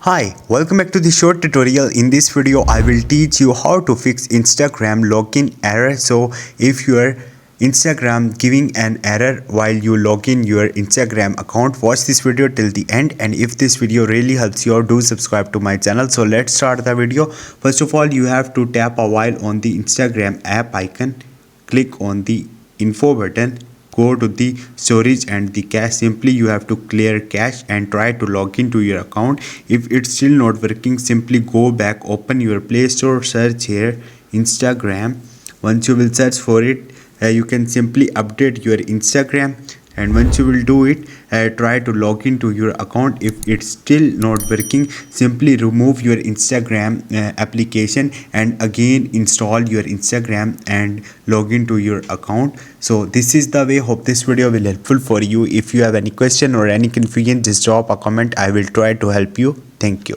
Hi, welcome back to the short tutorial. In this video, I will teach you how to fix Instagram login error. So if your Instagram giving an error while you log in your Instagram account, watch this video till the end. And if this video really helps you out, do subscribe to my channel. So let's start the video. First of all, you have to tap a while on the Instagram app icon. Click on the info button. Go to the storage and the cache. Simply you have to clear cache and try to log into your account. If it's still not working, simply go back, open your Play Store, search here Instagram. Once you will search for it, you can simply update your Instagram, and once you will do it, try to log into your account. If it's still not working, simply remove your Instagram application and again install your Instagram and log into your account. So this is the way. Hope this video will helpful for you. If you have any question or any confusion, just drop a comment. I will try to help you. Thank you.